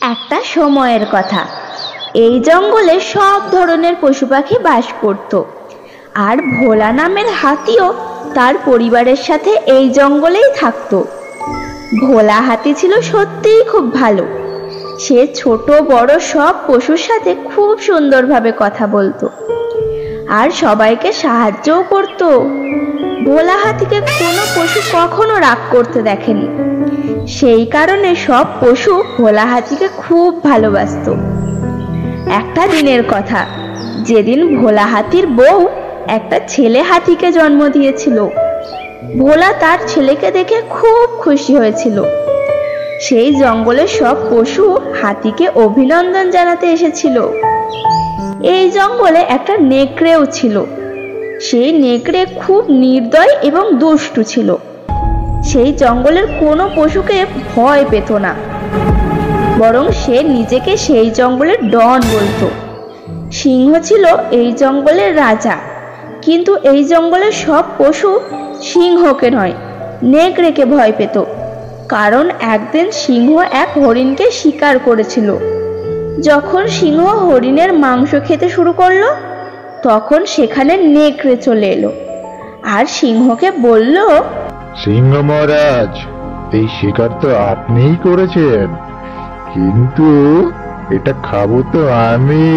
একটা সময়ের কথা। এই জঙ্গলে সব ধরনের পশু পাখি বাস করত, আর ভোলা নামের হাতিও তার পরিবারের সাথে এই জঙ্গলেই থাকতো। ভোলা হাতি ছিল সত্যিই খুব ভালো। সে ছোট বড় সব পশুর সাথে খুব সুন্দরভাবে কথা বলতো আর সবাইকে সাহায্যও করত। ভোলা হাতিকে কোনো পশু কখনো রাগ করতে দেখেনি। সেই কারণে সব পশু ভোলা হাতিকে খুব ভালোবাসতো। একটা দিনের কথা, যেদিন ভোলা হাতির বউ একটা ছেলে হাতিকে জন্ম দিয়েছিল। ভোলা তার ছেলেকে দেখে খুব খুশি হয়েছিল। সেই জঙ্গলের সব পশু হাতিকে অভিনন্দন জানাতে এসেছিল। এই জঙ্গলে একটা নেকড়েও ছিল। সেই নেকড়ে খুব নির্দয় এবং দুষ্টু ছিল। সেই জঙ্গলের কোনো পশুকে ভয় পেত না, বরং সে নিজেকে সেই জঙ্গলের ডন বলতো। সিংহ ছিল এই জঙ্গলের রাজা, কিন্তু এই জঙ্গলের সব পশু সিংহকে নয়, নেকড়েকে ভয় পেত। কারণ একদিন সিংহ এক হরিণকে শিকার করেছিল। যখন সিংহ হরিণের মাংস খেতে শুরু করলো, তখন সেখানে নেকড়ে চলে এলো আর সিংহকে বলল, সিংহ মহারাজ, এই শিকার তো আপনিই করেছেন, কিন্তু এটা খাবো তো আমি।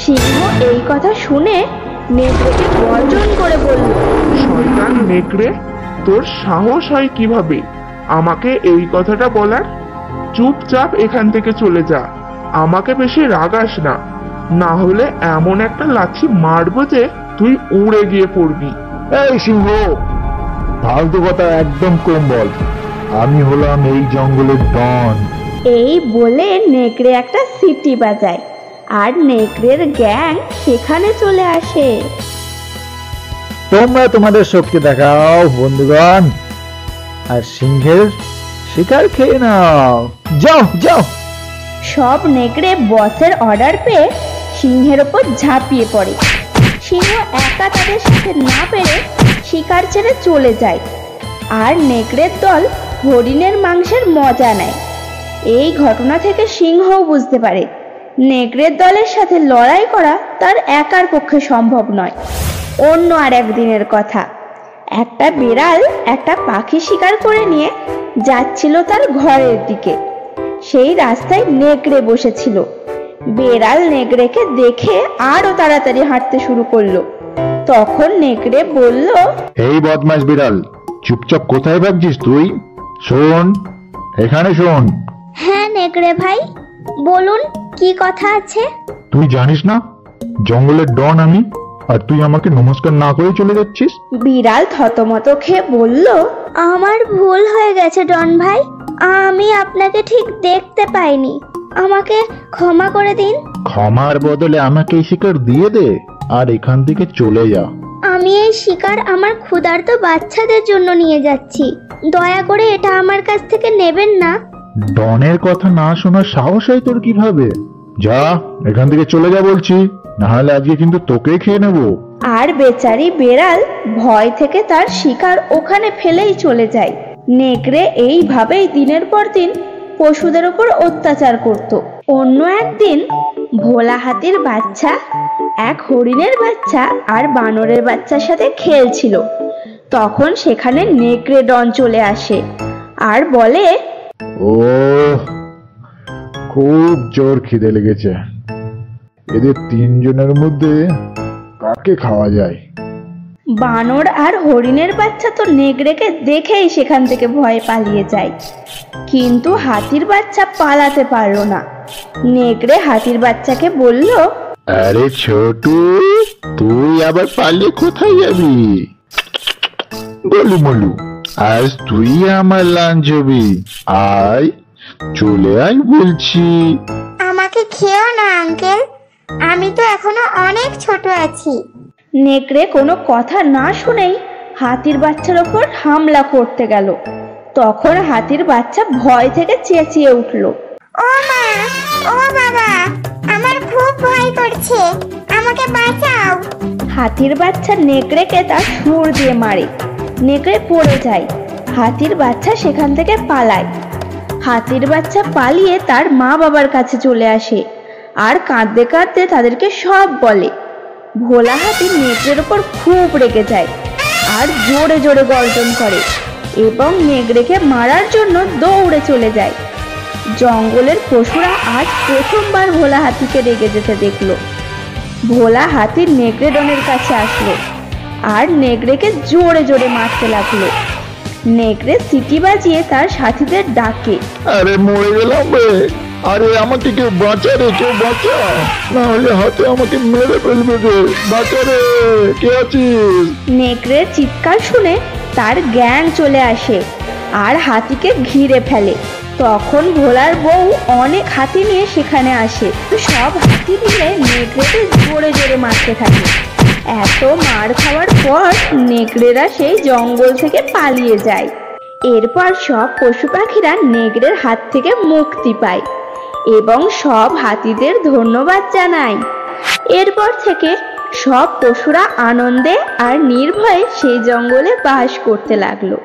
সিংহ এই কথা শুনে নেকড়েকে গর্জন করে বলল, শয়তান নেকড়ে, তোর সাহস হয় কিভাবে আমাকে এই কথাটা বলার? চুপচাপ এখান থেকে চলে যা, আমাকে বেশি রাগাস না, না হলে এমন একটা লাথি মারবো যে তুই উড়ে গিয়ে পড়বি। এই সিংহ, ফালতু কথা একদম কম বল। আমি হলাম এই জঙ্গলের ডন। এই বলে নেকড়ে একটা সিটি বাজায় আর নেকড়ের গ্যাং সেখানে চলে আসে। তোমরা তোমাদের শক্তি দেখাও বন্ধুগণ, আর সিংহের শিকার খেয়ে নাও। যাও যাও। সব নেকড়ে বসের অর্ডার পেয়ে সিংহের ওপর ঝাঁপিয়ে পড়ে। সিংহ একা তাদের সাথে না পেরে শিকার ছেড়ে চলে যায়, আর নেকড়ের দল হরিণের মাংসের মজা নেয়। এই ঘটনা থেকে সিংহও বুঝতে পারে নেকড়ের দলের সাথে লড়াই করা তার একার পক্ষে সম্ভব নয়। অন্য আর একদিনের কথা, একটা বিড়াল একটা পাখি শিকার করে নিয়ে যাচ্ছিল তার ঘরের দিকে। সেই রাস্তায় নেকড়ে বসেছিল। বিড়াল নেকড়েকে দেখে আরো তাড়াতাড়ি হাঁটতে শুরু করলো। তখন নেকড়ে বলল, এই বদমাশ বিড়াল, চুপচাপ কোথায় ভাবছিস তুই? শোন, এখানে শোন। হ্যাঁ নেকড়ে ভাই, বলুন কি কথা আছে? তুই জানিস না জঙ্গলের ডন আমি, আর তুই আমাকে নমস্কার না করে চলে যাচ্ছিস? বিড়াল থতমত খেয়ে বলল, আমার ভুল হয়ে গেছে ডন ভাই, আমি আপনাকে ঠিক দেখতে পাইনি, আমাকে ক্ষমা করে দিন। ক্ষমার বদলে আমাকে এই শিকার দিয়ে দে আর এখান থেকে চলে যা। আমি এই শিকার আমার ক্ষুধার্ত বাচ্চাদের জন্য নিয়ে যাচ্ছি, দয়া করে এটা আমার কাছ থেকে নেবেন না। ডনের কথা না শোনার সাহস হয় তোর কিভাবে? যা এখান থেকে চলে যা বলছি, না হলে আজকে কিন্তু তোকে খেয়ে নেবো। আর বেচারি বেড়াল ভয় থেকে তার শিকার ওখানে ফেলেই চলে যায়। নেকড়ে এইভাবেই দিনের পর দিন পশুদের উপর অত্যাচার করত। অন্য একদিন ভোলা হাতির বাচ্চা এক হরিণের বাচ্চা আর বানরের বাচ্চার সাথে খেলছিল। তখন সেখানে নেকড়ে ডন চলে আসে আর বলে, ও খুব জোর খিদে লেগেছে, এদের তিনজনের মধ্যে কাকে খাওয়া যায়? বানর আর হরিণের বাচ্চা তো নেকড়েকে দেখেই সেখান থেকে ভয়ে পালিয়ে যায়, কিন্তু হাতির বাচ্চা পালাতে পারলো না। নেকড়ে হাতির বাচ্চাকে বলল, আরে ছোটু, তুই আবার পালিয়ে কোথায় যাবি? বলু মলু, আজ তুই আমার লাঞ্চ হবি, আয় চলে আয় বলছি। আমাকে খেও না আঙ্কেল, আমি তো এখনো অনেক ছোট আছি। নেকড়ে কোনো কথা না শুনেই হাতির বাচ্চার ওপর হামলা করতে গেল। তখন হাতির বাচ্চা ভয় থেকে চেঁচিয়ে উঠল, ও মা, ও বাবা, আমার খুব ভয় করছে, আমাকে বাঁচাও। হাতির বাচ্চা নেকড়েকে তার সুর দিয়ে মারে। নেকড়ে পড়ে যায়। হাতির বাচ্চা সেখান থেকে পালায়। হাতির বাচ্চা পালিয়ে তার মা বাবার কাছে চলে আসে আর কাঁদতে কাঁদতে তাদেরকে সব বলে। ভোলা হাতি নেকড়ের ওপর খুব রেগে যায় আর জোরে জোরে গর্জন করে এবং নেকড়েকে মারার জন্য দৌড়ে চলে যায়। জঙ্গলের পশুরা আজ প্রথমবার ভোলা হাতিকে রেগে যেতে দেখলো। ভোলা হাতি নেকড়ে ডনের কাছে আসলো আর নেকড়েকে জোরে জোরে মারতে লাগলো। নেকড়ে সিটি বাজিয়ে তার সাথীদের ডাকে, আরে মরে গেলাম রে, আরে আমাকে কেউ বাঁচা রে, কেউ বাঁচা, না হলে হাতে আমাকে মেরে ফেলবে রে, বাঁচা রে, কে আছিস? নেকড়ের চিৎকার শুনে তার গ্যাং চলে আসে আর হাতিকে ঘিরে ফেলে। তখন ভোলার বউ অনেক হাতি নিয়ে সেখানে আসে। সব হাতি মিলে নেকড়েকে জোরে জোরে মারতে থাকে। এত মার খাওয়ার পর নেকড়েরা সেই জঙ্গল থেকে পালিয়ে যায়। এরপর সব পশু পাখিরা নেকড়ের হাত থেকে মুক্তি পায় এবং সব হাতিদের ধন্যবাদ জানায়। এরপর থেকে সব পশুরা আনন্দে আর নির্ভয়ে সেই জঙ্গলে বাস করতে লাগলো।